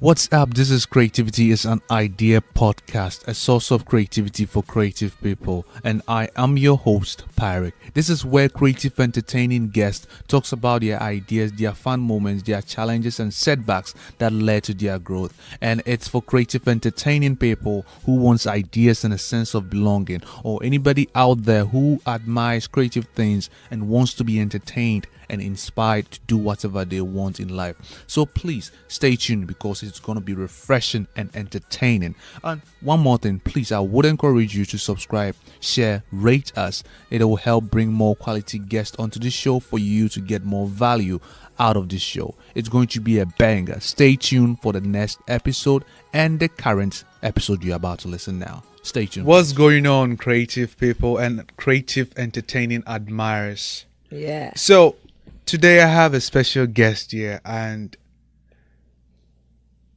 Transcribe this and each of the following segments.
What's up? This is Creativity is an Idea podcast, a source of creativity for creative people, and I am your host, Pyeric. This is where creative, entertaining guests talks about their ideas, their fun moments, their challenges and setbacks that led to their growth. And it's for creative, entertaining people who wants ideas and a sense of belonging, or anybody out there who admires creative things and wants to be entertained and inspired to do whatever they want in life. So please stay tuned because it's going to be refreshing and entertaining. And one more thing, please, I would encourage you to subscribe, share, rate us. It will help bring more quality guests onto the show for you to get more value out of this show. It's going to be a banger. Stay tuned for the next episode and the current episode you're about to listen now. Stay tuned. What's going on, creative people and creative entertaining admirers? Yeah. So today I have a special guest here, and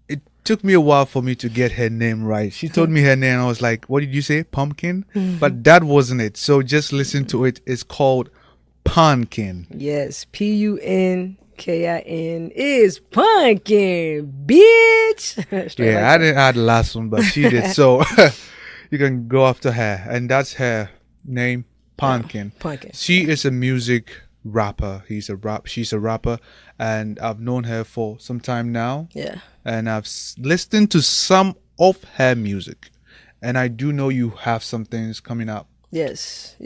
it took me a while for me to get her name right. She told me her name and I was like, what did you say? Pumpkin? But that wasn't it. So just listen to it. It's called Punkin. Yes, Punkin is Punkin, bitch. Yeah, I didn't add the last one, but she did. So you can go after her. And that's her name, Punkin. Yeah, Punkin. She is a music rapper. She's a rapper, and I've known her for some time now. Yeah. And I've listened to some of her music, and I do know you have some things coming up. Yes.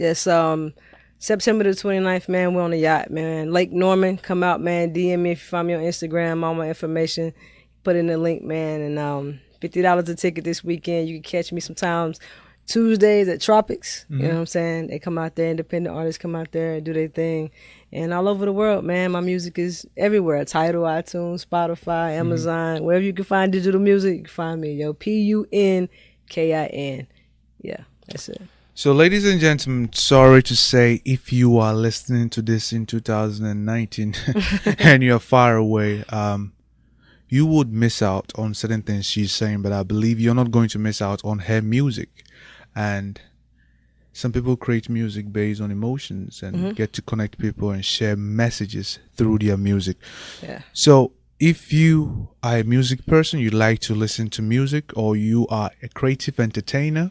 September the 29th, man, we're on the yacht, man. Lake Norman, come out, man. DM me if you find me on Instagram, all my information. Put in the link, man. And $50 a ticket this weekend. You can catch me sometimes Tuesdays at Tropics. You know what I'm saying? They come out there, independent artists come out there and do their thing. And all over the world, man, my music is everywhere. Tidal, iTunes, Spotify, Amazon, wherever you can find digital music, you can find me, yo. Punkin. Yeah, that's it. So, ladies and gentlemen, sorry to say, if you are listening to this in 2019 and you're far away, you would miss out on certain things she's saying, but I believe you're not going to miss out on her music. And some people create music based on emotions and get to connect people and share messages through their music. Yeah. So if you are a music person, you like to listen to music, or you are a creative entertainer,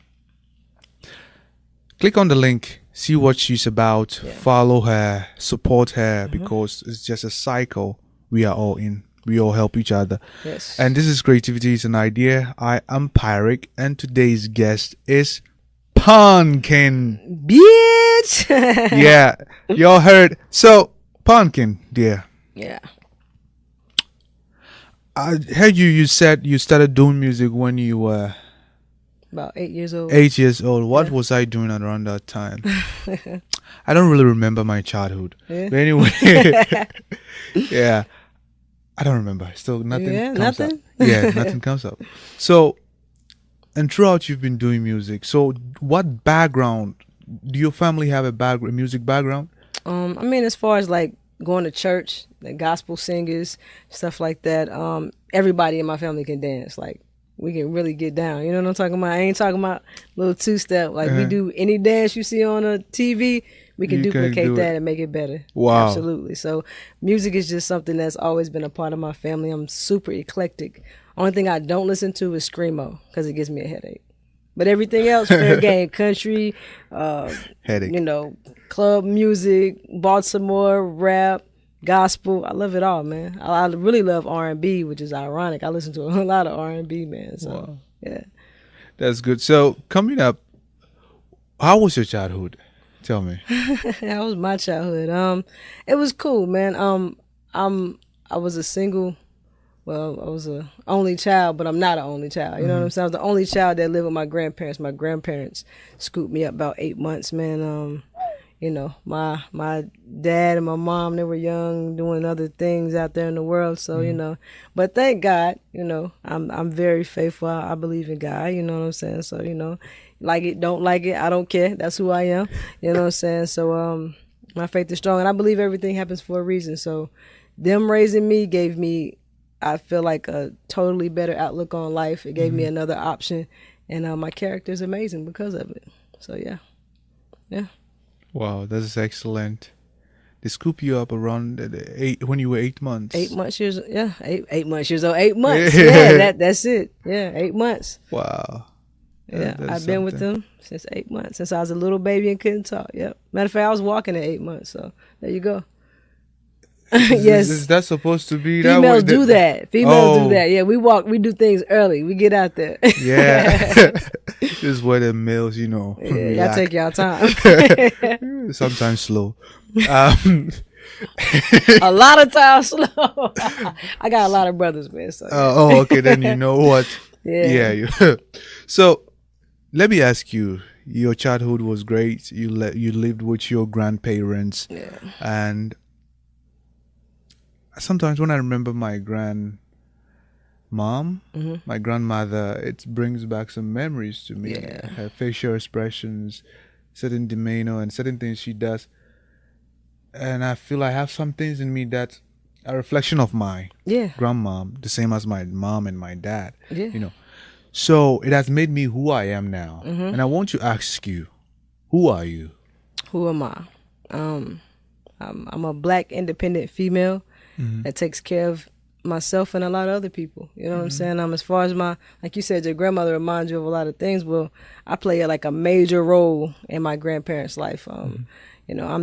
click on the link, see what she's about, follow her, support her, because it's just a cycle we are all in. We all help each other. Yes. And this is Creativity is an Idea. I am Pyeric, and today's guest is Punkin. Bitch. Yeah, y'all heard. So, Punkin, dear. Yeah. I heard you said you started doing music when you were About 8 years old. 8 years old. What was I doing around that time? I don't really remember my childhood. Yeah. But anyway, yeah. I don't remember. Still, nothing comes up. Yeah, nothing comes up. So, and throughout you've been doing music. So, what background do your family have? A music background? I mean, as far as like going to church, the gospel singers, stuff like that. Everybody in my family can dance. Like, we can really get down. You know what I'm talking about? I ain't talking about little two-step. Like, we do any dance you see on a TV, we can duplicate that and make it better. Wow. Absolutely. So music is just something that's always been a part of my family. I'm super eclectic. Only thing I don't listen to is Screamo because it gives me a headache. But everything else, fair game, country, Headache. you know, club music, Baltimore, rap, gospel. I love it all, man. I really love R&B, which is ironic. I listen to a lot of R&B, man. So, yeah. That's good. So, coming up, how was your childhood? Tell me. That was my childhood. It was cool, man. I was a single. Well, I was a only child, but I'm not an only child. You know what I'm saying? I was the only child that lived with my grandparents. My grandparents scooped me up about 8 months, man. You know, my dad and my mom, they were young, doing other things out there in the world. So, you know, but thank God, you know, I'm very faithful. I believe in God, you know what I'm saying? So, you know, like it, don't like it, I don't care. That's who I am, you know what I'm saying? So, my faith is strong, and I believe everything happens for a reason. So, them raising me gave me, I feel like, a totally better outlook on life. It gave me another option, and my character is amazing because of it. So, yeah. Wow, that's excellent. They scoop you up around when you were 8 months. 8 months years, yeah, 8 months years old. 8 months, yeah, that's it. Yeah, 8 months. Wow. Yeah, I've been with them since 8 months, since I was a little baby and couldn't talk. Yep. Matter of fact, I was walking at 8 months, so there you go. Yes. Is that supposed to be Females that way? do that. Females do that. Yeah, we do things early. We get out there. Yeah. This is where the males, Yeah, y'all take y'all time. Sometimes slow. A lot of times slow. I got a lot of brothers, man. So. Okay. Then you know what? Yeah. So let me ask you. Your childhood was great. You lived with your grandparents. Yeah. And sometimes when I remember my grandmom, my grandmother, it brings back some memories to me. Yeah. Her facial expressions, certain demeanor, and certain things she does. And I feel I have some things in me that are a reflection of my grandmom, the same as my mom and my dad. Yeah. So it has made me who I am now. And I want to ask you, who are you? Who am I? I'm a Black independent female that takes care of myself and a lot of other people. You know what I'm saying? As far as like you said, your grandmother reminds you of a lot of things. Well, I play like a major role in my grandparents' life. I'm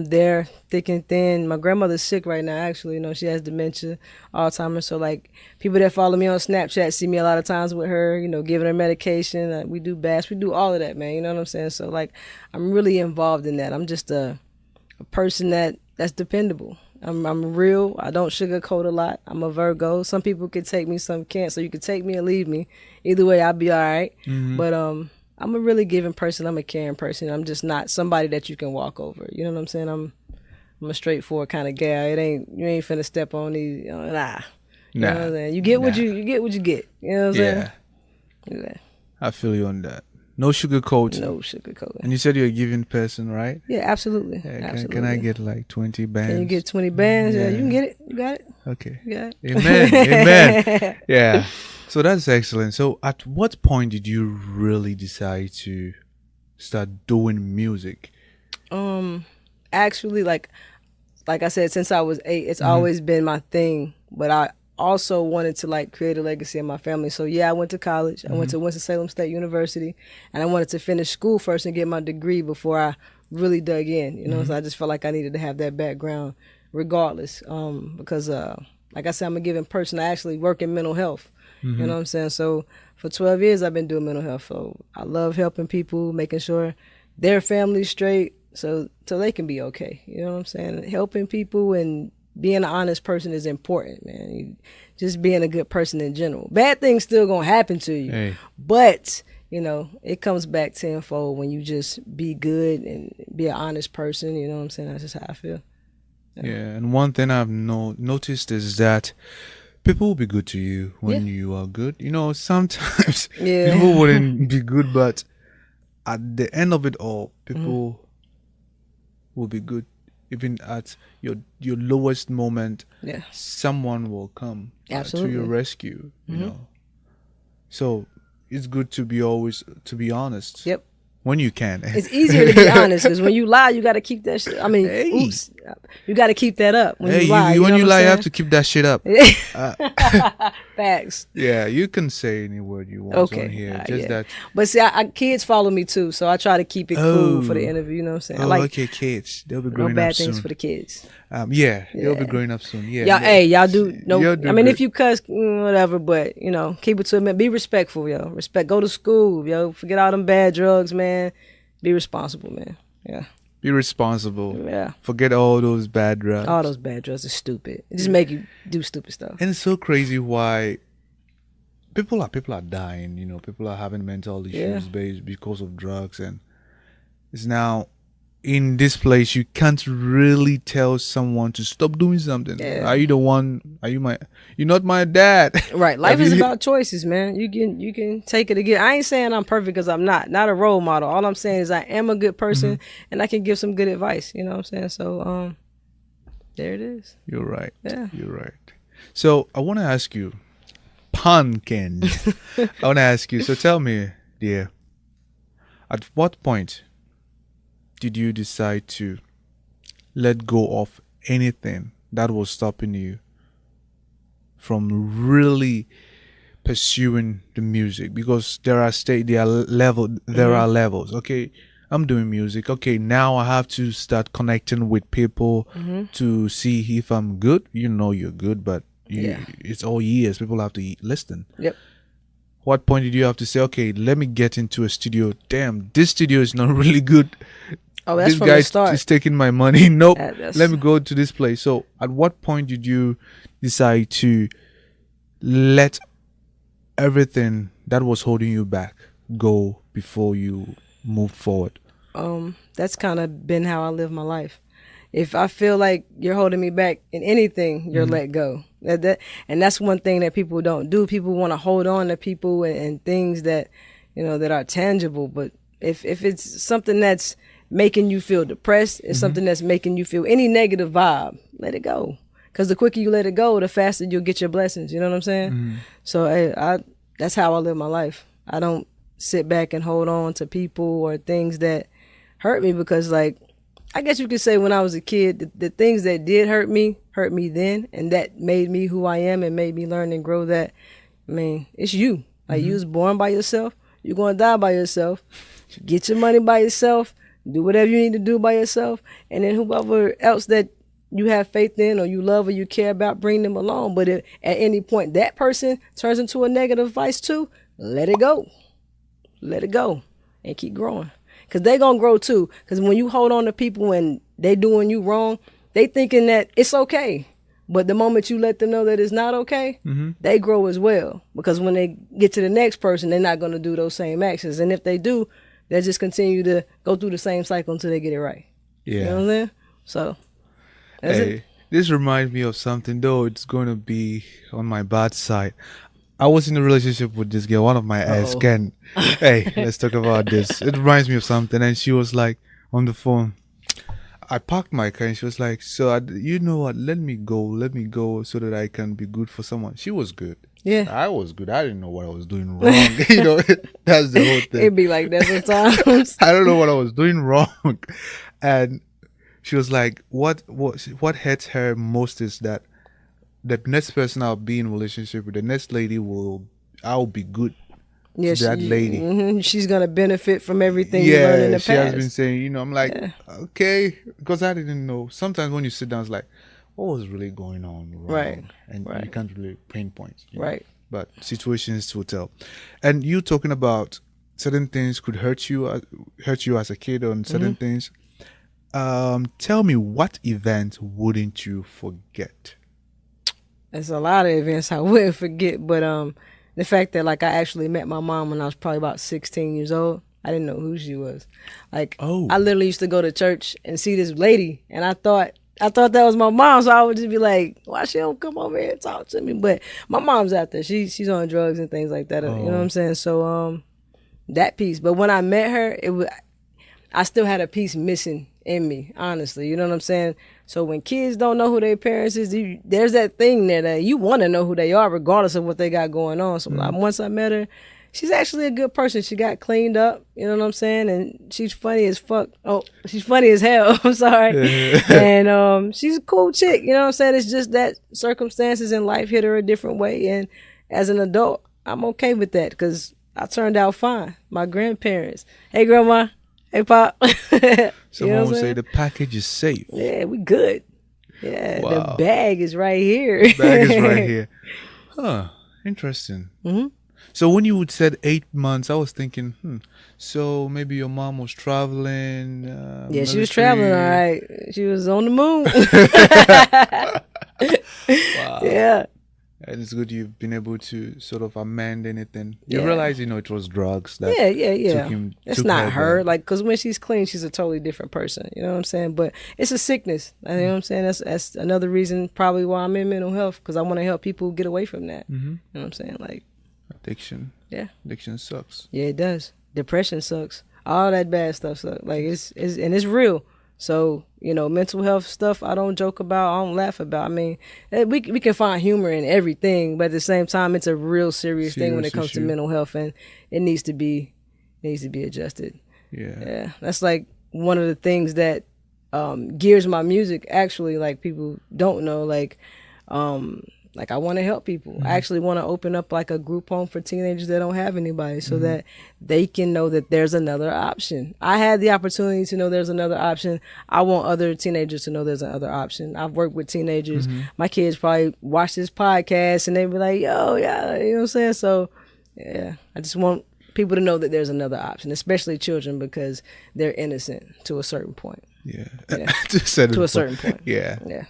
there thick and thin. My grandmother's sick right now, actually. She has dementia, Alzheimer's. So, like, people that follow me on Snapchat see me a lot of times with her, giving her medication. We do baths. We do all of that, man. You know what I'm saying? So, like, I'm really involved in that. I'm just a person that's dependable. I'm real. I don't sugarcoat a lot. I'm a Virgo. Some people could take me, some can't. So you could take me or leave me. Either way, I'll be all right. But I'm a really giving person. I'm a caring person. I'm just not somebody that you can walk over. You know what I'm saying? I'm a straightforward kind of gal. You ain't finna step on these. Nah. You know what I'm saying? You get what you get. You know what I'm saying? Yeah. I feel you on that. No sugarcoat. No sugarcoat. And you said you're a giving person, right? Yeah, absolutely. Can I get like 20 bands? Can you get 20 bands? Yeah, you can get it. You got it. Okay. You got it. Amen. Yeah. So that's excellent. So at what point did you really decide to start doing music? Actually, like I said, since I was 8, it's always been my thing. But I also wanted to like create a legacy in my family. So yeah, I went to college. I went to Winston-Salem State University, and I wanted to finish school first and get my degree before I really dug in. So I just felt like I needed to have that background regardless. Because like I said, I'm a giving person. I actually work in mental health. You know what I'm saying? So for 12 years, I've been doing mental health. So I love helping people, making sure their family's straight so they can be okay. You know what I'm saying? Helping people and being an honest person is important, man. Just being a good person in general. Bad things still gonna happen to you, but it comes back tenfold when you just be good and be an honest person. You know what I'm saying? That's just how I feel. Yeah, and one thing I've noticed is that people will be good to you when you are good. Sometimes people wouldn't be good, but at the end of it all, people will be good. Even at your lowest moment, someone will come to your rescue. So it's good to be honest. Yep. When you can. It's easier to be honest because when you lie, you got to keep that shit. I mean, you got to keep that up. When you lie, when you lie, you have to keep that shit up. Facts. Yeah, you can say any word you want on here. That. But see, kids follow me too, so I try to keep it cool for the interview. You know what I'm saying? Kids. They'll be growing no up bad soon. things for the kids. They'll be growing up soon. Y'all do. No, I mean, good. if you cuss, whatever, but keep it to a minute. Be respectful, yo. Go to school, yo. Forget all them bad drugs, man. Be responsible, man. Yeah. Be responsible. Yeah. Forget all those bad drugs. All those bad drugs are stupid. It just make you do stupid stuff. And it's so crazy why people are dying. People are having mental issues because of drugs, and it's now in this place you can't really tell someone to stop doing something. Yeah. Are you the one? You're not my dad. Right. Life is about choices, man. You can take it again. I ain't saying I'm perfect because I'm not a role model. All I'm saying is I am a good person and I can give some good advice. You know what I'm saying? So there it is. You're right. Yeah. You're right. So I want to ask you, Punkin. I want to ask you. So tell me, dear, at what point did you decide to let go of anything that was stopping you from really pursuing the music? Because there are levels. Okay, I'm doing music. Okay, now I have to start connecting with people to see if I'm good. You know you're good, but it's all years. People have to listen. Yep. What point did you have to say, okay, let me get into a studio? Damn, this studio is not really good. Oh, that's this from guy the start. is taking my money. Nope. Let me go to this place. So at what point did you decide to let everything that was holding you back go before you move forward? That's kind of been how I live my life. If I feel like you're holding me back in anything, you're let go. And that's one thing that people don't do. People want to hold on to people and things that, that are tangible. But if it's something that's making you feel depressed, it's something that's making you feel any negative vibe, let it go. Because the quicker you let it go, the faster you'll get your blessings. You know what I'm saying? So that's how I live my life. I don't sit back and hold on to people or things that hurt me, because I guess you could say when I was a kid, the things that did hurt me then, and that made me who I am and made me learn and grow. That, I mean, it's you. Like, you was born by yourself. You're going to die by yourself. Get your money by yourself. Do whatever you need to do by yourself. And then whoever else that you have faith in or you love or you care about, bring them along. But if at any point that person turns into a negative vice too, let it go. Let it go and keep growing. Because they going to grow too. Because when you hold on to people and they doing you wrong, they thinking that it's okay. But the moment you let them know that it's not okay, they grow as well. Because when they get to the next person, they're not going to do those same actions. And if they do, they'll just continue to go through the same cycle until they get it right. Yeah. You know what I'm saying? So, that's it. This reminds me of something, though it's going to be on my bad side. I was in a relationship with this girl, one of my ex, Ken. Hey, let's talk about this. It reminds me of something. And she was like, on the phone, I parked my car and she was like, so you know what, let me go so that I can be good for someone. She was good. Yeah. I was good. I didn't know what I was doing wrong. That's the whole thing. It'd be like that sometimes. I don't know what I was doing wrong. And she was like, what hurts her most is that the next person I'll be in a relationship with, the next lady I'll be good to that lady. She's going to benefit from everything you learned in the past. She has been saying, I'm like, okay, because I didn't know. Sometimes when you sit down, it's like, what was really going on wrong? Right. And you can't really pinpoint. Right. But situations will tell. And you talking about certain things could hurt you as a kid on certain things. Tell me, what event wouldn't you forget? There's a lot of events I wouldn't forget, but the fact that I actually met my mom when I was probably about 16 years old, I didn't know who she was. I literally used to go to church and see this lady, and I thought that was my mom, so I would just be like, why she don't come over here and talk to me? But my mom's out there. She's on drugs and things like that. You know what I'm saying? So that piece. But when I met her, I still had a piece missing in me, honestly. You know what I'm saying? So when kids don't know who their parents is, there's that thing there that you want to know who they are regardless of what they got going on. So once I met her, she's actually a good person. She got cleaned up, you know what I'm saying? And she's funny as fuck. Oh, she's funny as hell. I'm sorry. And she's a cool chick, you know what I'm saying? It's just that circumstances in life hit her a different way. And as an adult, I'm okay with that because I turned out fine. My grandparents. Hey, grandma. Hey, Pop. Someone would say the package is safe. Yeah, we good. Yeah, wow. The bag is right here. The bag is right here. Huh. Interesting. So when you said 8 months, I was thinking, so maybe your mom was traveling. Yeah, she was traveling, all right. She was on the moon. Wow. Yeah. And it's good you've been able to sort of amend anything. You realize, it was drugs that It's not her. Because when she's clean, she's a totally different person. You know what I'm saying? But it's a sickness. You know what I'm saying? That's another reason probably why I'm in mental health, because I want to help people get away from that. You know what I'm saying? Addiction. Yeah. Addiction sucks. Yeah, it does. Depression sucks. All that bad stuff sucks. It's real. So, mental health stuff I don't joke about, I don't laugh about. I mean, we can find humor in everything, but at the same time, it's a real serious thing when it comes to mental health, and it needs to be adjusted. Yeah. That's one of the things that gears my music. Actually, like people don't know, like I want to help people. I actually want to open up like a group home for teenagers that don't have anybody, so that they can know that there's another option. I had the opportunity to know there's another option. I want other teenagers to know there's another option. I've worked with teenagers. My kids probably watch this podcast and they be like, yo, yeah, you know what I'm saying? So yeah, I just want people to know that there's another option, especially children, because they're innocent to a certain point. Yeah. To a certain point. Yeah. Yeah.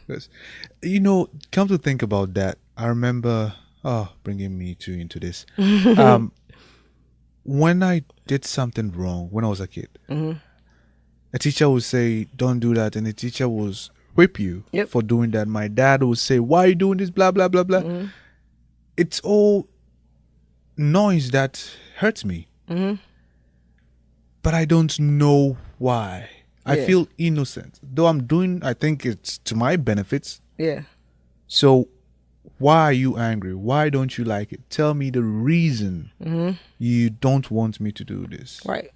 You know, come to think about that, I remember, bringing me too into this. When I did something wrong when I was a kid, a teacher would say, don't do that. And the teacher would whip you for doing that. My dad would say, why are you doing this? Blah, blah, blah, blah. It's all noise that hurts me. But I don't know why. I feel innocent. Though I think it's to my benefits. Yeah. So why are you angry? Why don't you like it? Tell me the reason you don't want me to do this. Right.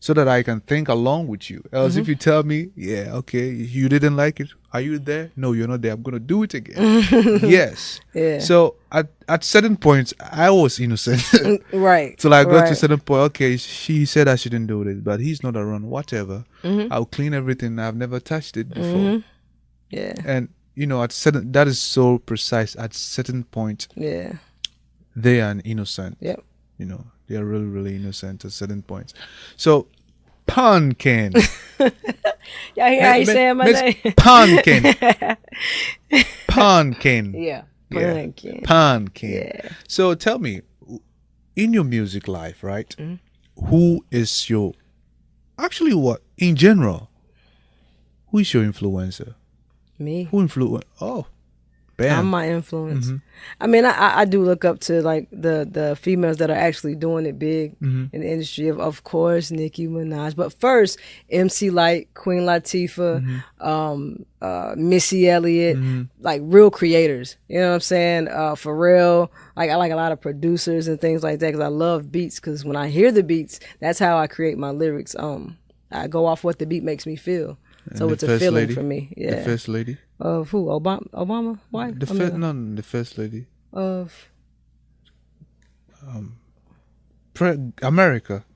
So that I can think along with you. Else if you tell me, yeah, okay, you didn't like it. Are you there? No, you're not there. I'm going to do it again. Yes. Yeah. So at certain points, I was innocent. Right. So I got to a certain point, okay, she said I shouldn't do this, but he's not around, whatever. I'll clean everything. I've never touched it before. Yeah. And, you know, that is so precise. At certain point, they are innocent. Yep. You know, they are really, really innocent at certain points. So, Punkin. Y'all hear how you saying my name? Punkin. Punkin. Yeah. Punkin. Punkin. Yeah. So tell me, in your music life, right? Who is your, actually what, in general, who is your influencer? Me. Who influence? Oh, bam. I'm my influence. I mean, I do look up to like the females that are actually doing it big in the industry. Of course, Nicki Minaj, but first MC Light, Queen Latifah, Missy Elliott, like real creators. You know what I'm saying? Pharrell. Like I like a lot of producers and things like that because I love beats. Because when I hear the beats, that's how I create my lyrics. I go off what the beat makes me feel. And so it's a feeling lady? for me. Yeah. The first lady? Of who? Obama? Why? The first lady. Of America.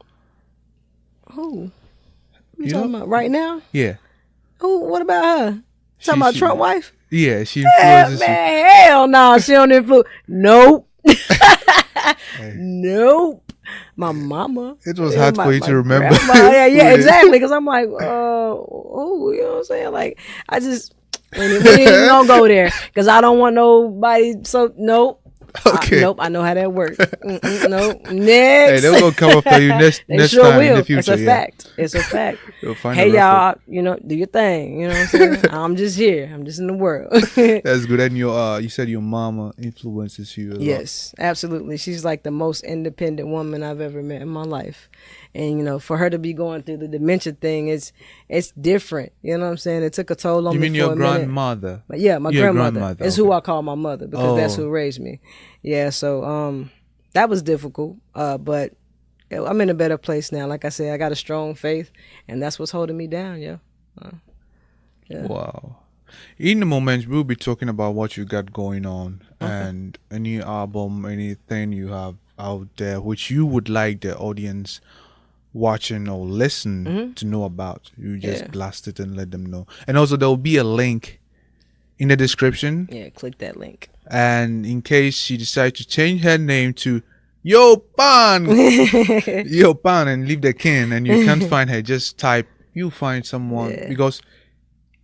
Who? You talking about right now? Yeah. Who? What about her? Talking about Trump wife? Yeah, she influences man, hell no, she don't influence. Nope. Nope. My mama. It was hard for you to remember. Yeah, exactly. Because I'm like, oh, you know what I'm saying? Like, I just, we ain't even gonna go there because I don't want nobody. So, nope. Okay. Nope. I know how that works. Nope. Next. Hey, they're gonna come after you next sure time will. in the future. It's a fact. It's a fact. Find hey, y'all, you know, do your thing. You know what I'm saying? I'm just here. I'm just in the world. That's good. And you said your mama influences you as yes, absolutely. She's like the most independent woman I've ever met in my life. And, you know, for her to be going through the dementia thing, it's different. You know what I'm saying? It took a toll on me. You mean your grandmother? But yeah, my grandmother. It's okay. who I call my mother because that's who raised me. Yeah, so that was difficult. But I'm in a better place now. Like I said, I got a strong faith, and that's what's holding me down, yeah. Wow. In the moment, we'll be talking about what you got going on and any album, anything you have out there which you would like the audience watching or listen to know about. You just blast it and let them know. And also there will be a link in the description. Yeah, click that link. And in case she decides to change her name to Yo Pan Yo Pan and leave the kin and you can't find her, just type, you'll find someone because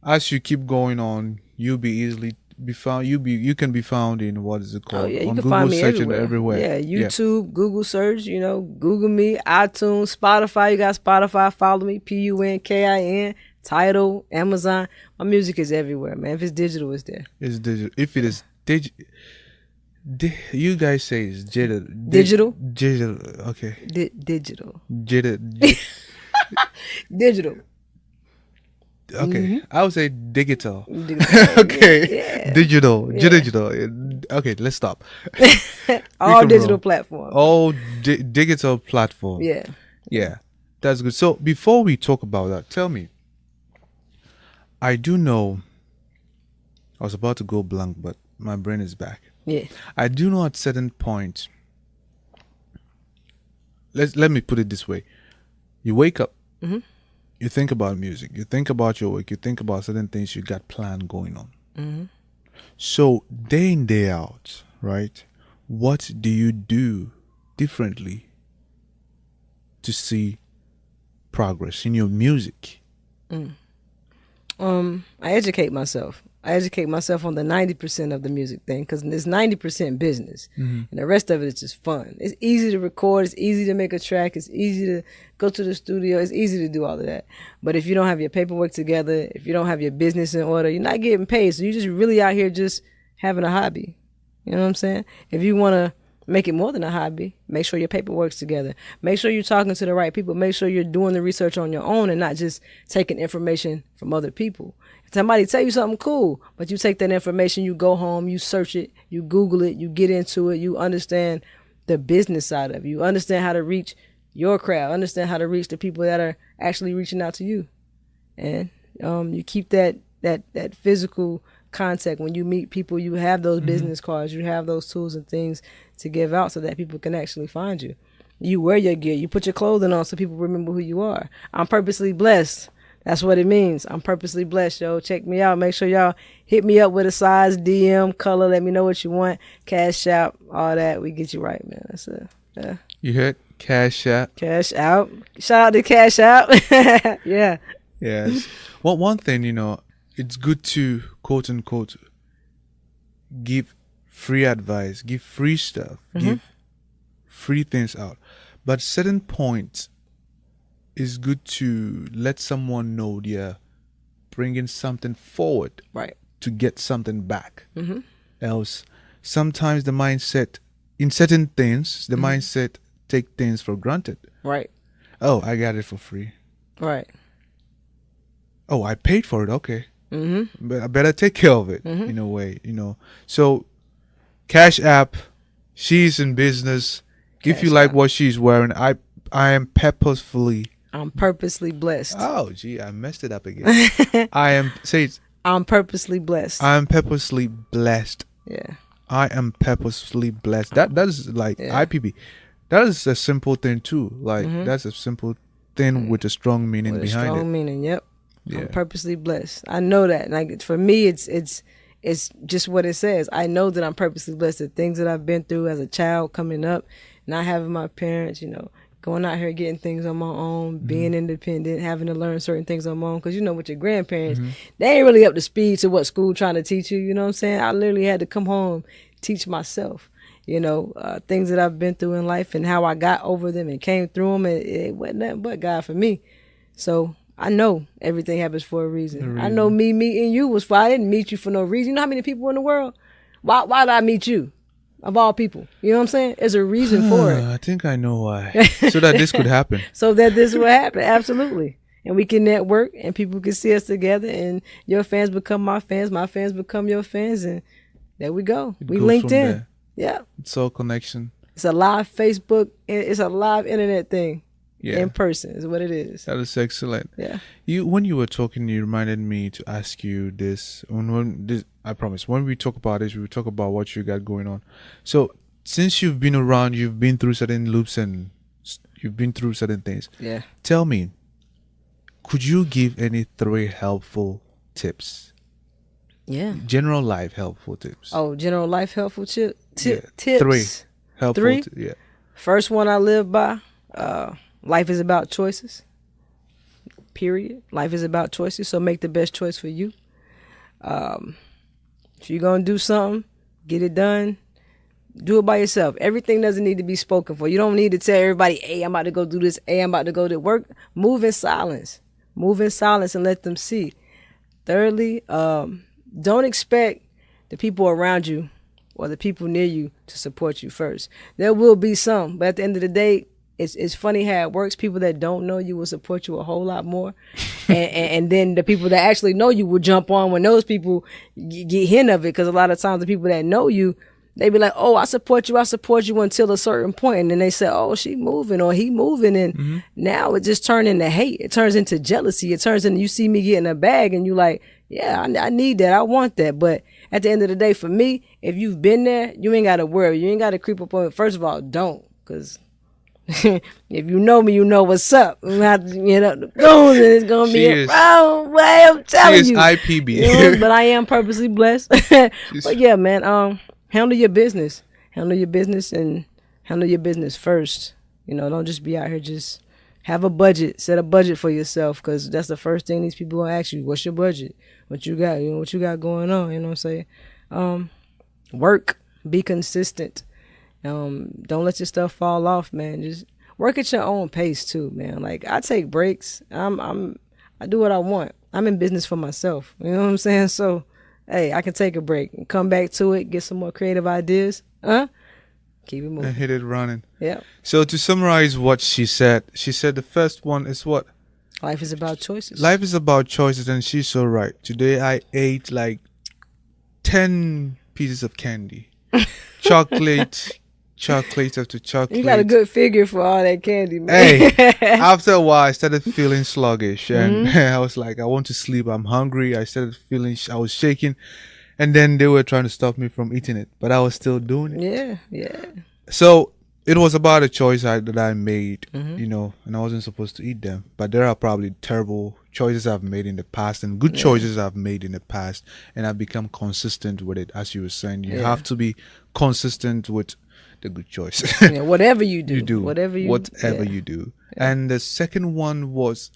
as you keep going on, you'll be easily be found. You can be found in what is it called? Oh, yeah, you on can Google find me search everywhere. Yeah, YouTube, Google search. You know, Google me, iTunes, Spotify. You got Spotify. Follow me, PUNKIN. Tidal, Amazon. My music is everywhere, man. If it's digital, it's there. It's digital. If it is digital, you guys say it's digital. Digital. Digital. Okay. Digital. Digital. Okay, I would say digital. Okay, yeah. Digital. Okay, let's stop. All digital platform. All digital platform. Yeah, that's good. So before we talk about that, tell me, I do know. I was about to go blank, but my brain is back. Yeah. I do know at certain point. Let me put it this way: you wake up, you think about music, you think about your work, you think about certain things you got planned going on. So day in, day out, right? What do you do differently to see progress in your music? I educate myself. I educate myself on the 90% of the music thing, because it's 90% business, and the rest of it is just fun. It's easy to record. It's easy to make a track. It's easy to go to the studio. It's easy to do all of that. But if you don't have your paperwork together, if you don't have your business in order, you're not getting paid. So you're just really out here just having a hobby. You know what I'm saying? If you want to make it more than a hobby, make sure your paperwork's together. Make sure you're talking to the right people. Make sure you're doing the research on your own and not just taking information from other people. If somebody tell you something cool, but you take that information, you go home, you search it, you Google it, you get into it, you understand the business side of it. You understand how to reach your crowd, understand how to reach the people that are actually reaching out to you. And you keep that physical contact. When you meet people, you have those business cards, you have those tools and things to give out so that people can actually find you. You wear your gear, you put your clothing on so people remember who you are. I'm purposely blessed. That's what it means. I'm purposely blessed, yo. Check me out. Make sure y'all hit me up with a size, DM, color. Let me know what you want. Cash out, all that. We get you right, man. That's it. Yeah. You heard? Cash out. Cash out. Shout out to Cash Out. Yeah. Yes. Well, one thing, it's good to, quote unquote, give free advice, give free stuff, give free things out. But certain points, it's good to let someone know they're bringing something forward, right, to get something back. Else, sometimes the mindset, in certain things, the mindset take things for granted. Right. Oh, I got it for free. Right. Oh, I paid for it. Okay. But I better take care of it in a way, So, Cash App, she's in business. If you like what she's wearing, I am purposefully. I'm purposely blessed. Oh, gee, I messed it up again. I'm purposely blessed. I'm purposely blessed. Yeah. I am purposely blessed. That is like IPB. That is a simple thing too. Like that's a simple thing with a strong meaning behind it. Strong meaning. Yep. Yeah. I'm purposely blessed. I know that. Like for me, it's just what it says. I know that I'm purposely blessed. The things that I've been through as a child, coming up, not having my parents, going out here getting things on my own, being independent, having to learn certain things on my own. Because with your grandparents, they ain't really up to speed to what school trying to teach you. You know what I'm saying? I literally had to come home, teach myself. Things that I've been through in life and how I got over them and came through them. It wasn't nothing but God for me. So I know everything happens for a reason. I know me meeting you was for, I didn't meet you for no reason. You know how many people in the world? Why did I meet you? Of all people. You know what I'm saying? There's a reason for it. I think I know why. So that this could happen. So that this would happen. Absolutely. And we can network and people can see us together and your fans become my fans become your fans, and there we go. We linked in. There. Yeah. It's all connection. It's a live Facebook. It's a live internet thing. Yeah. In person is what it is. That is excellent. Yeah. When you were talking, you reminded me to ask you this. I promise, when we talk about this, we will talk about what you got going on. So, since you've been around, you've been through certain loops and you've been through certain things. Yeah. Tell me, could you give any 3 helpful tips? Yeah. General life helpful tips. Oh, general life helpful tips? 3 helpful 3? Yeah. First one I live by, life is about choices. Period. Life is about choices, so make the best choice for you. If you're going to do something, get it done. Do it by yourself. Everything doesn't need to be spoken for. You don't need to tell everybody, hey, I'm about to go do this. Hey, I'm about to go to work. Move in silence. Move in silence and let them see. Thirdly, don't expect the people around you or the people near you to support you first. There will be some, but at the end of the day, it's funny how it works. People that don't know you will support you a whole lot more. and then the people that actually know you will jump on when those people get hint of it. Because a lot of times the people that know you, they be like, oh, I support you until a certain point. And then they say, oh, she moving or he moving. And now it just turned into hate. It turns into jealousy. It turns into, you see me getting a bag and you like, yeah, I need that. I want that. But at the end of the day, for me, if you've been there, you ain't got to worry. You ain't got to creep up on it. First of all, don't. Because if you know me, you know what's up. I'm not, the goons, and it's going to be a wrong way. I'm telling you. IPB. But I am purposely blessed. But yeah, man, handle your business. Handle your business and handle your business first. Don't just be out here just have a budget. Set a budget for yourself, because that's the first thing these people going to ask you. What's your budget? What you got? What you got going on? You know what I'm saying? Work. Be consistent. Don't let your stuff fall off, man. Just work at your own pace too, man. Like, I take breaks. I do what I want. I'm in business for myself. You know what I'm saying? So, hey, I can take a break and come back to it, get some more creative ideas. Keep it moving. And hit it running. Yeah. So to summarize what she said the first one is what? Life is about choices. Life is about choices, and she's so right. Today I ate like 10 pieces of candy. Chocolate after chocolate. You got a good figure for all that candy, man. Hey, after a while, I started feeling sluggish, and I was like, I want to sleep. I'm hungry. I started feeling, I was shaking, and then they were trying to stop me from eating it, but I was still doing it. Yeah. So it was about a choice that I made, and I wasn't supposed to eat them. But there are probably terrible choices I've made in the past and good choices I've made in the past, and I've become consistent with it. As you were saying, you have to be consistent with the good choice. Whatever you do. Whatever you do. And the second one was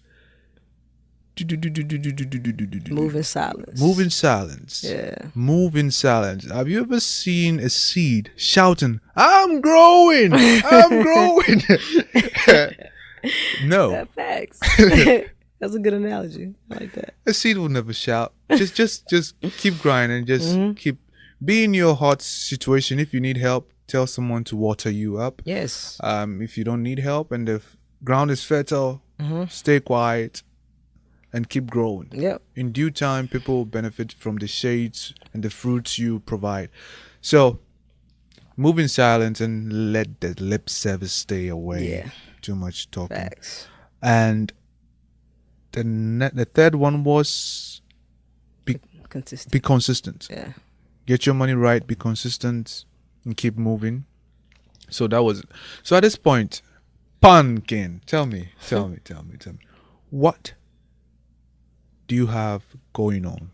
move in silence. Move in silence. Yeah. Move in silence. Have you ever seen a seed shouting, I'm growing, I'm growing? No. Facts. That's a good analogy. I like that. A seed will never shout. Just keep grinding. Just keep be in your hot situation. If you need help, tell someone to water you up. Yes. If you don't need help and the ground is fertile, stay quiet and keep growing. Yep. In due time, people will benefit from the shades and the fruits you provide. So, move in silence and let the lip service stay away. Yeah. Too much talking. Facts. And the third one was be consistent. Yeah. Get your money right, be consistent, and keep moving. So that was it. So at this point, Punkin, tell me, what do you have going on?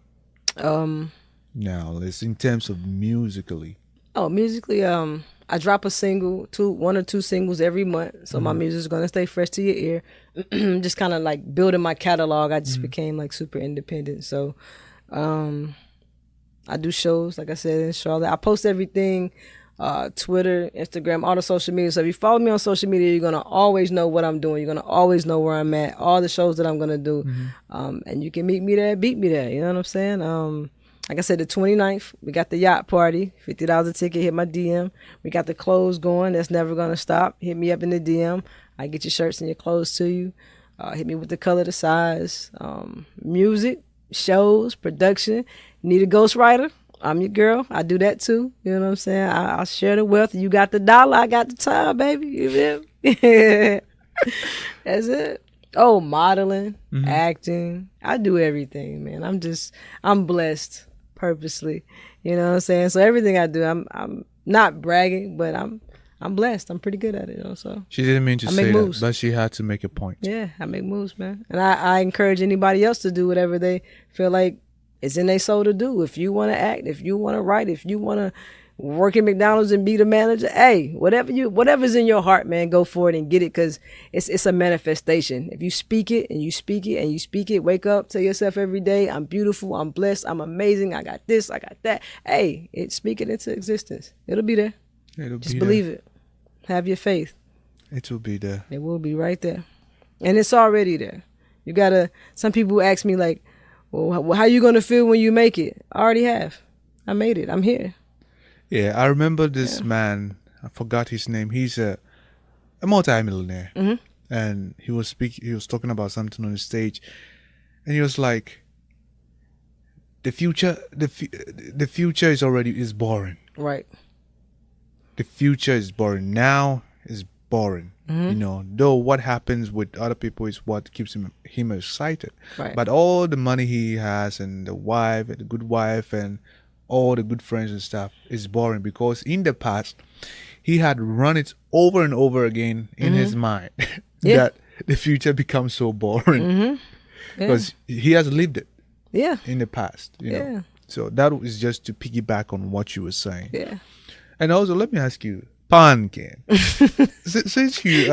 Now, let's in terms of musically. Oh, musically, I drop a single, one or two singles every month. So my music's gonna stay fresh to your ear. Just kind of like building my catalog. I just became like super independent. So, I do shows, like I said, in Charlotte. I post everything, Twitter, Instagram, all the social media. So if you follow me on social media, you're going to always know what I'm doing. You're going to always know where I'm at, all the shows that I'm going to do. And you can meet me there, beat me there. You know what I'm saying? Like I said, the 29th, we got the yacht party, $50 a ticket, hit my DM. We got the clothes going. That's never going to stop. Hit me up in the DM. I get your shirts and your clothes to you. Hit me with the color, the size, music, shows, production. Need a ghostwriter? I'm your girl. I do that too. You know what I'm saying? I'll share the wealth. You got the dollar, I got the time, baby. You feel me? That's it. Oh, modeling, acting. I do everything, man. I'm blessed purposely. You know what I'm saying? So everything I do, I'm not bragging, but I'm blessed. I'm pretty good at it, So she didn't mean to say that, but she had to make a point. Yeah, I make moves, man. And I encourage anybody else to do whatever they feel like it's in their soul to do. If you want to act, if you want to write, if you want to work at McDonald's and be the manager, hey, whatever's in your heart, man, go for it and get it, because it's a manifestation. If you speak it and you speak it and you speak it, wake up, tell yourself every day, I'm beautiful, I'm blessed, I'm amazing, I got this, I got that. Hey, speak it into existence. It'll be there. Just believe it. Have your faith. It will be there. It will be right there. And it's already there. Some people ask me like, well, how you going to feel when you make it? I already have. I made it. I'm here. Yeah, I remember this man. I forgot his name. He's a multi-millionaire. And he was talking about something on the stage. And he was like, the future is boring. Right. the future is boring. Now is boring. You know, though what happens with other people is what keeps him excited. Right. But all the money he has and the wife and the good wife and all the good friends and stuff is boring, because in the past he had run it over and over again in his mind that the future becomes so boring because he has lived it in the past, you know. So that is just to piggyback on what you were saying. Yeah. And also, let me ask you, Punkin, since you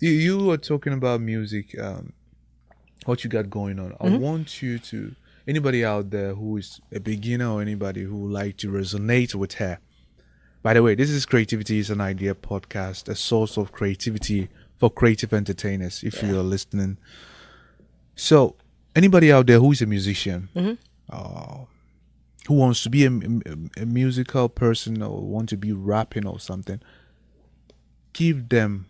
you were talking about music, what you got going on, I want you to, anybody out there who is a beginner or anybody who would like to resonate with her. By the way, this is Creativity is an Idea podcast, a source of creativity for creative entertainers, if you're listening. So anybody out there who is a musician, who wants to be a musical person or want to be rapping or something, give them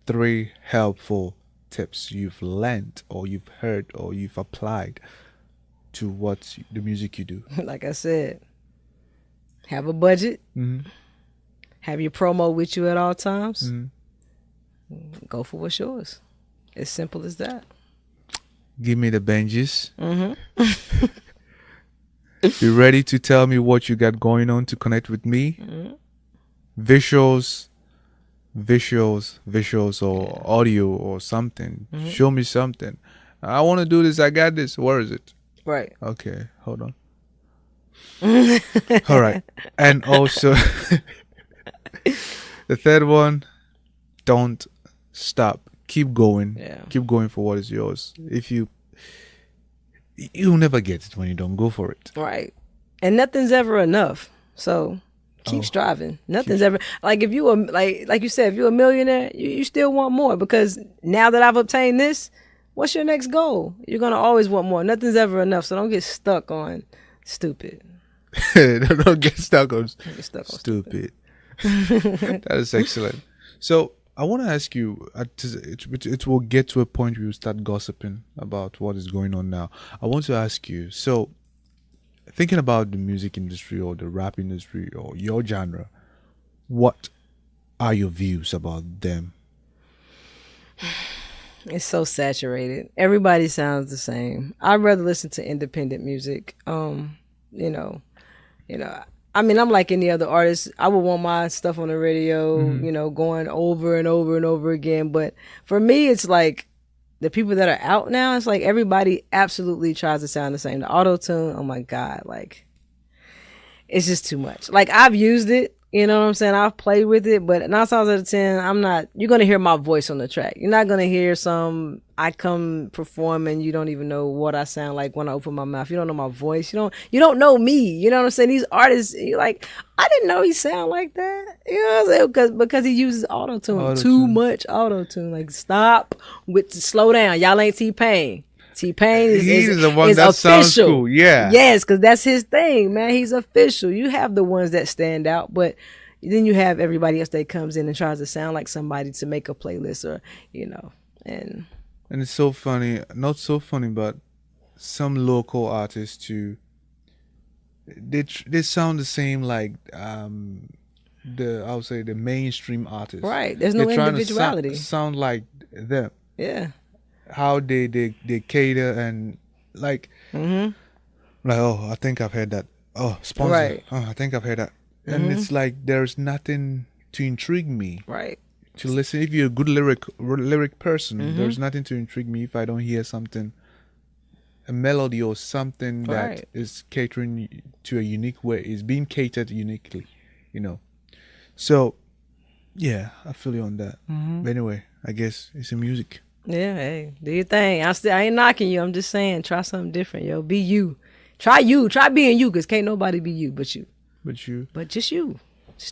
3 helpful tips you've learned or you've heard or you've applied to what the music you do. Like I said, have a budget. Have your promo with you at all times. Go for what's yours. As simple as that. Give me the Benjis. You ready to tell me what you got going on to connect with me? Visuals or audio or something. Show me something. I want to do this. I got this. Where is it? Right. Okay, hold on. All right. And also the third one, don't stop. Keep going. Yeah. Keep going for what is yours. If you'll never get it when you don't go for it. Right. And nothing's ever enough. So keep striving. Nothing's ever, like, if you were, like you said, if you're a millionaire, you still want more, because now that I've obtained this, what's your next goal? You're going to always want more. Nothing's ever enough. So don't get stuck on stupid. Don't get stuck on stupid. That is excellent. So I want to ask you, it will get to a point where you start gossiping about what is going on now. I want to ask you, so thinking about the music industry or the rap industry or your genre, what are your views about them? It's so saturated. Everybody sounds the same. I'd rather listen to independent music. I mean, I'm like any other artist. I would want my stuff on the radio, going over and over and over again. But for me, it's like the people that are out now, it's like everybody absolutely tries to sound the same. The auto-tune, oh my God, like, it's just too much. Like, I've used it, you know what I'm saying? I've played with it, but 9 times out of 10, you're going to hear my voice on the track. You're not going to hear I come perform and you don't even know what I sound like when I open my mouth. You don't know my voice. You don't know me. You know what I'm saying? These artists, you're like, I didn't know he sound like that. You know what I'm saying? Because he uses auto-tune. Too much auto-tune. Like, slow down. Y'all ain't T-Pain. T-Pain is the one is that official. Sounds cool. Yeah. Yes, because that's his thing, man. He's official. You have the ones that stand out, but then you have everybody else that comes in and tries to sound like somebody to make a playlist or, and it's so funny. Not so funny, but some local artists too, they sound the same like I would say the mainstream artists. Right. There's no individuality. Sound like them. Yeah. How they cater and like like, oh, I think I've heard that. Oh, sponsor. Right. Oh, I think I've heard that. And it's like there's nothing to intrigue me. Right. To listen, if you're a good lyric person, there's nothing to intrigue me if I don't hear something, a melody or something that is catering to a unique way, is being catered uniquely, So, yeah, I feel you on that. But anyway, I guess it's in music. Yeah, hey, do your thing. I ain't knocking you. I'm just saying, try something different, yo. Be you. Try being you, because can't nobody be you but you. But just you.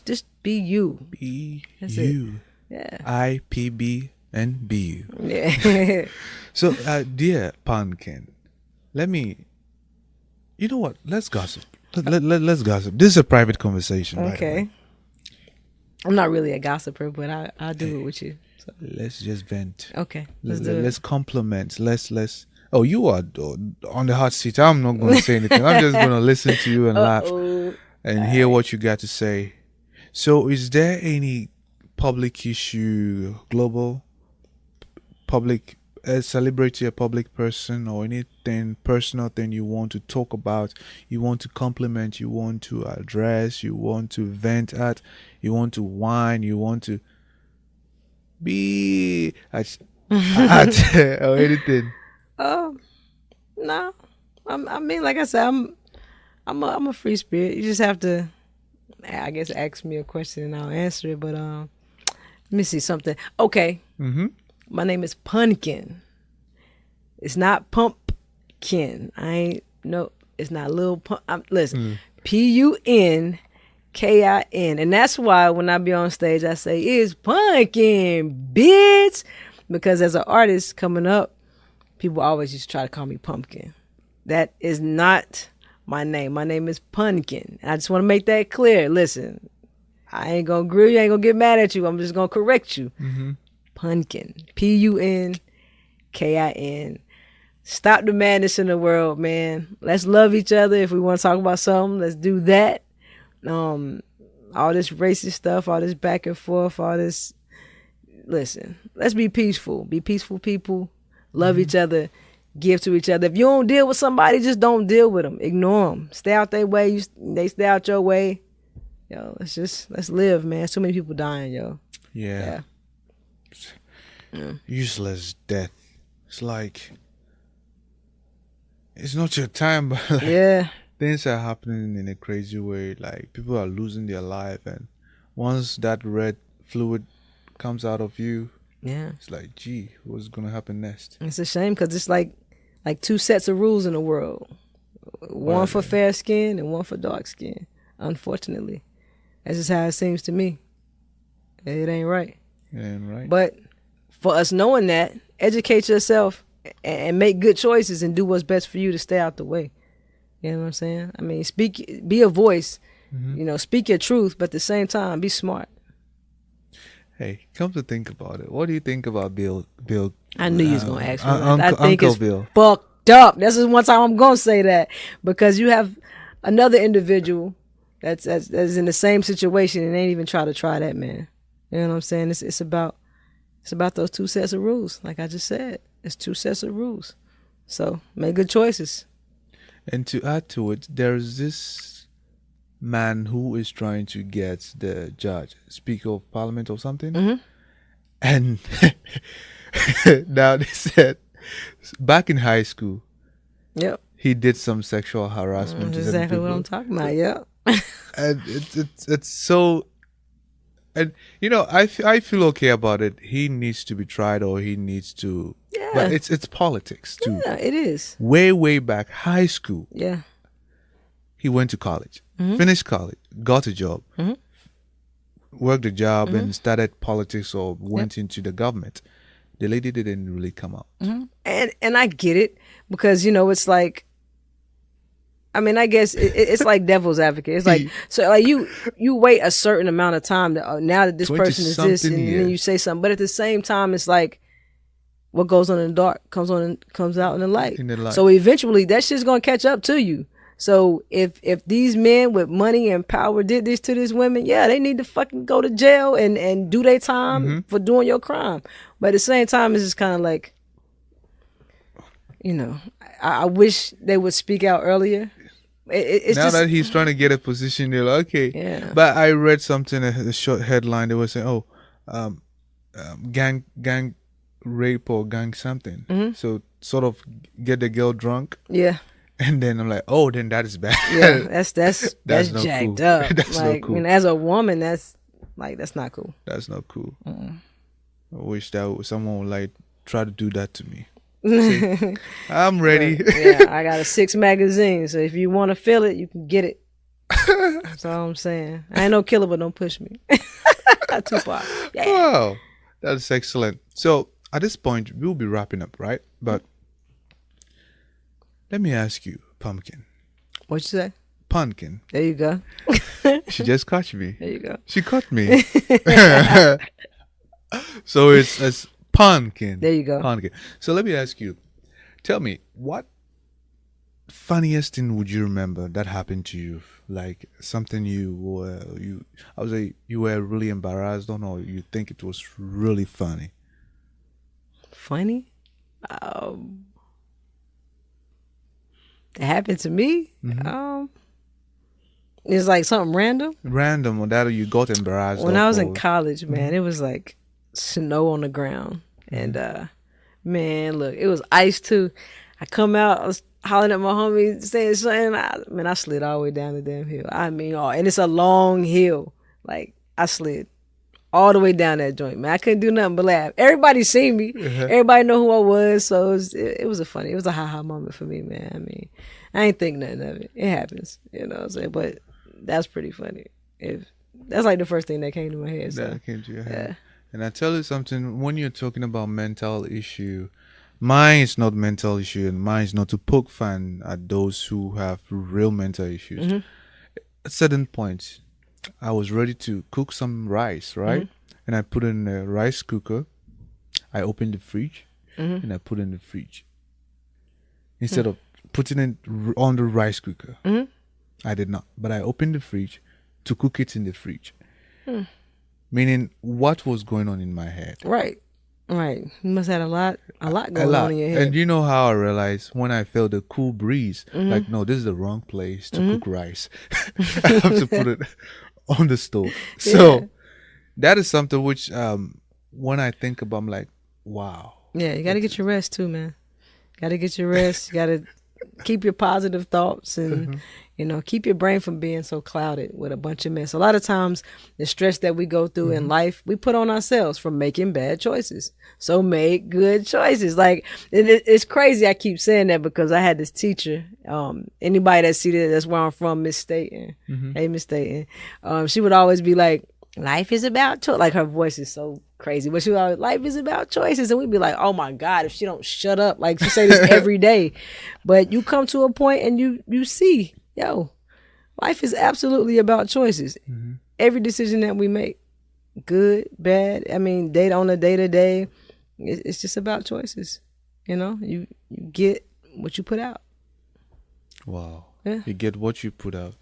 Just be you. That's you. It. Yeah. IPB and be you. Yeah. So, dear Punkin, you know what? Let's gossip. Let's gossip. This is a private conversation. Okay. I'm not really a gossiper, but I'll do it with you. So. Let's just vent. Okay. Let's do it. Let's compliment. Let's. Oh, you are on the hot seat. I'm not going to say anything. I'm just going to listen to you and laugh and hear what you got to say. So, is there any public issue, global, public, a celebrity, a public person, or anything personal thing you want to talk about, you want to compliment, you want to address, you want to vent at, you want to whine, you want to be at or anything? No. I mean, like I said, I'm a free spirit. You just have to, I guess, ask me a question and I'll answer it. But let me see something. Okay. Mm-hmm. My name is Punkin. It's not pumpkin. It's not little pump. Listen, Punkin. And that's why when I be on stage, I say, it's Punkin, bitch. Because as an artist coming up, people always used to try to call me Pumpkin. That is not my name. My name is Punkin. And I just want to make that clear. Listen, I ain't going to grill you. I ain't going to get mad at you. I'm just going to correct you. Mm-hmm. Punkin. Punkin. Stop the madness in the world, man. Let's love each other. If we want to talk about something, let's do that. All this racist stuff, all this back and forth, all this. Listen, let's be peaceful. Be peaceful people. Love each other. Give to each other. If you don't deal with somebody, just don't deal with them. Ignore them. Stay out their way. They stay out your way. Yo, let's live, man. So many people dying, yo. Yeah. Useless death. It's like, it's not your time, but like, things are happening in a crazy way. Like, people are losing their life, and once that red fluid comes out of you, it's like, gee, what's gonna happen next? It's a shame because it's like two sets of rules in the world. One for fair skin and one for dark skin. Unfortunately, that's just how it seems to me. It ain't right. It ain't right. But for us knowing that, educate yourself and make good choices and do what's best for you to stay out the way. You know what I'm saying? I mean, be a voice. Mm-hmm. Speak your truth, but at the same time, be smart. Hey, come to think about it, what do you think about Bill? I knew you was gonna ask me. I think Uncle it's Bill. Fucked up. This is one time I'm gonna say that because you have another individual that's in the same situation and ain't even try that, man. You know what I'm saying? It's about those two sets of rules. Like I just said, it's two sets of rules. So make good choices. And to add to it, there's this man who is trying to get the judge, Speaker of Parliament or something. Mm-hmm. And now they said back in high school, he did some sexual harassment. That's exactly what I'm talking about. And it's so, and I feel okay about it. He needs to be tried, or he needs to. Yeah. But it's politics too. Yeah, it is. Way back high school. Yeah. He went to college, finished college, got a job, worked a job, and started politics or went into the government. The lady didn't really come out. Mm-hmm. And I get it because, it's like, I mean, I guess it's like devil's advocate. It's like, so like you wait a certain amount of time that now that this person is this, and then you say something. But at the same time, it's like what goes on in the dark comes out in the light. So eventually that shit's going to catch up to you. So if these men with money and power did this to these women, they need to fucking go to jail and do their time for doing your crime. But at the same time, it's just kind of like, I wish they would speak out earlier. It's now just, that he's trying to get a position, you're like, okay. Yeah. But I read something, a short headline. They were saying, gang rape or gang something. Mm-hmm. So sort of get the girl drunk. Yeah. And then I'm like, oh, then that is bad. Yeah, that's not jacked cool. up. That's like, not cool. I mean, as a woman, that's not cool. That's not cool. I wish that someone would like try to do that to me. See, I'm ready. I got a 6 magazine, so if you want to feel it, you can get it. That's all I'm saying. I ain't no killer, but don't push me. Tupac. Yeah. Wow, that's excellent. So at this point, we'll be wrapping up, right? But let me ask you, Pumpkin. What you say? Punkin. There you go. She just caught me. There you go. She caught me. So it's Punkin. There you go. Punkin. So let me ask you, Tell me, what funniest thing would you remember that happened to you? Like something I would say you were really embarrassed on, or you think it was really funny. Funny? It happened to me. It's like something random. Random, or that you got embarrassed. When I was in college, man, it was like snow on the ground, and man, look, it was ice too. I come out, I was hollering at my homie, saying something. I slid all the way down the damn hill. I mean, and it's a long hill. Like I slid all the way down that joint, man. I couldn't do nothing but laugh. Everybody seen me. Everybody know who I was. So it was a ha-ha moment for me, man. I mean, I ain't think nothing of it. It happens, you know what I'm saying? But that's pretty funny. That's like the first thing that came to my head. So. That came to your head. Yeah. And I tell you something, when you're talking about mental issue, mine is not mental issue, and mine is not to poke fun at those who have real mental issues. At certain points, I was ready to cook some rice, right? And I put it in a rice cooker. I opened the fridge and I put it in the fridge. Instead of putting it on the rice cooker, I did not. But I opened the fridge to cook it in the fridge. Meaning, what was going on in my head? Right. You must have had a lot going on in your head. And you know how I realized when I felt the cool breeze, like, no, this is the wrong place to cook rice. I have to put it on the stove. So that is something which, when I think about, I'm like, wow. Yeah, you got to get your rest too, man. Got to get your rest. You got to keep your positive thoughts and, keep your brain from being so clouded with a bunch of mess. A lot of times, the stress that we go through in life, we put on ourselves from making bad choices. So make good choices. Like, it's crazy I keep saying that because I had this teacher, anybody that see that's where I'm from, Miss Staten. Hey, Miss Staten. She would always be like, life is about choice. Like, her voice is so crazy, but she was always, life is about choices. And we'd be like, oh my God, if she don't shut up. Like, she say this every day. But you come to a point and you see, life is absolutely about choices. Every decision that we make, good, bad, I mean, on a day-to-day, it's just about choices. You get what you put out. Wow. Yeah. You get what you put out.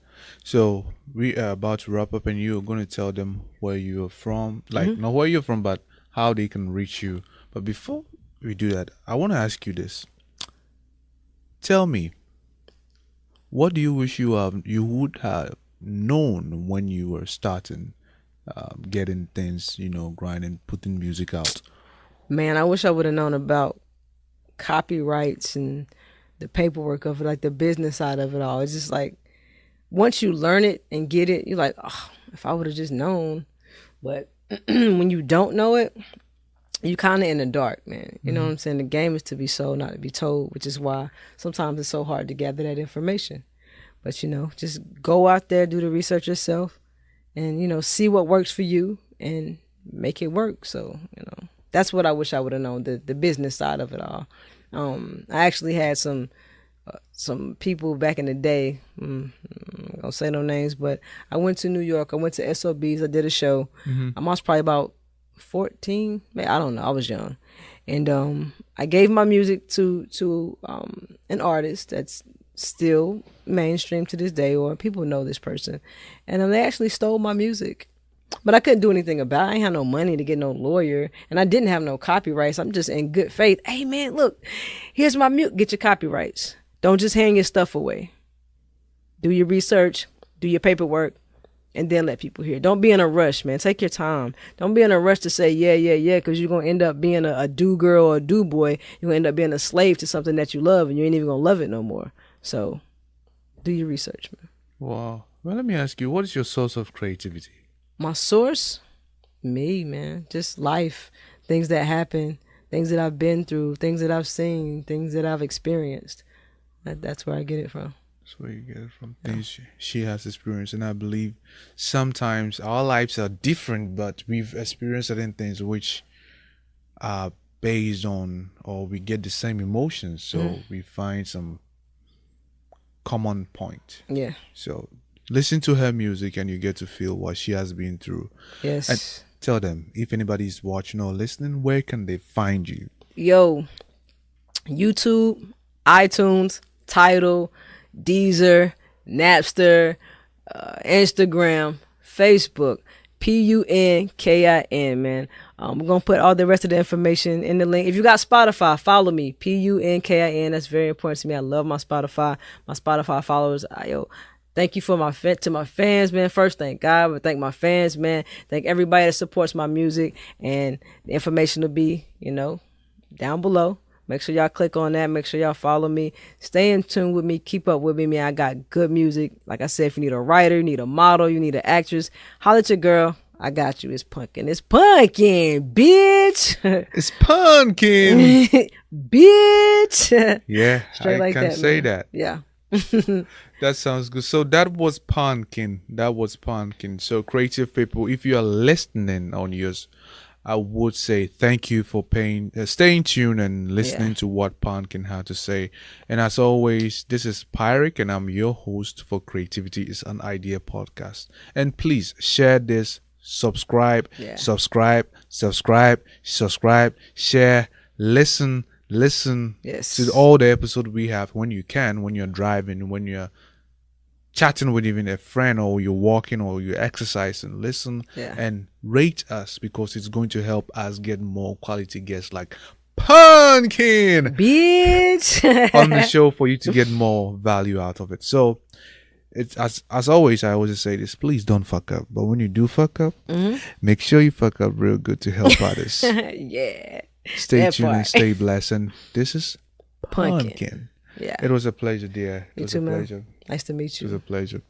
So we are about to wrap up, and you're going to tell them where you're from, like not where you're from, but how they can reach you. But before we do that, I want to ask you this. Tell me, what do you wish you would have known when you were starting, getting things, grinding, putting music out? Man, I wish I would have known about copyrights and the paperwork of it, like the business side of it all. It's just like, once you learn it and get it, you're like, oh, if I would have just known. But when you don't know it, you kind of in the dark, man. You know what I'm saying? The game is to be sold, not to be told, which is why sometimes it's so hard to gather that information. But, just go out there, do the research yourself, and, see what works for you and make it work. So, that's what I wish I would have known, the business side of it all. I actually had some people back in the day, I'm gonna say no names, but I went to New York. I went to SOBs. I did a show. I was probably about 14, maybe, I don't know. I was young, and I gave my music to an artist that's still mainstream to this day, or people know this person, and they actually stole my music. But I couldn't do anything about it. I ain't had no money to get no lawyer, and I didn't have no copyrights. I'm just in good faith. Hey man, look, here's my music. Get your copyrights. Don't just hang your stuff away. Do your research, do your paperwork, and then let people hear. Don't be in a rush, man. Take your time. Don't be in a rush to say, yeah, because you're going to end up being a do girl or a do boy. You're going to end up being a slave to something that you love, and you ain't even going to love it no more. So do your research, man. Wow. Well, let me ask you, what is your source of creativity? My source? Me, man. Just life. Things that happen, things that I've been through, things that I've seen, things that I've experienced. That's where I get it from. That's where you get it from. Things she has experienced. And I believe sometimes our lives are different, but we've experienced certain things which are based on, or we get the same emotions. So we find some common point. Yeah. So listen to her music and you get to feel what she has been through. Yes. And tell them, if anybody's watching or listening, where can they find you? Yo, YouTube, iTunes, Tidal, Deezer, Napster, Instagram, Facebook, Punkin, man. We're going to put all the rest of the information in the link. If you got Spotify, follow me, Punkin. That's very important to me. I love my Spotify followers. Thank you to my fans, man. First, thank God, but thank my fans, man. Thank everybody that supports my music. And the information will be, down below. Make sure y'all click on that. Make sure y'all follow me. Stay in tune with me. Keep up with me, man. I got good music. Like I said, if you need a writer, you need a model, you need an actress, holler at your girl. I got you. It's Punkin. It's Punkin, bitch. It's Punkin. Bitch. Yeah, Straight I like can that, say man. that. Yeah. That sounds good. So that was Punkin. So creative people, if you are listening on yours, I would say thank you for staying tuned and listening to what Punkin had to say. And as always, this is Pyeric, and I'm your host for Creativity is an Idea podcast. And please share this, subscribe, share, listen to all the episodes we have when you can, when you're driving, when you're chatting with even a friend, or you're walking, or you're exercising. Listen and rate us, because it's going to help us get more quality guests like Punkin bitch on the show, for you to get more value out of it. So it's as always, I always say this: please don't fuck up. But when you do fuck up, make sure you fuck up real good to help others. Yeah. Stay tuned and stay blessed. And this is Punkin. Yeah. It was a pleasure, dear. It was a pleasure. Nice to meet you. It was a pleasure.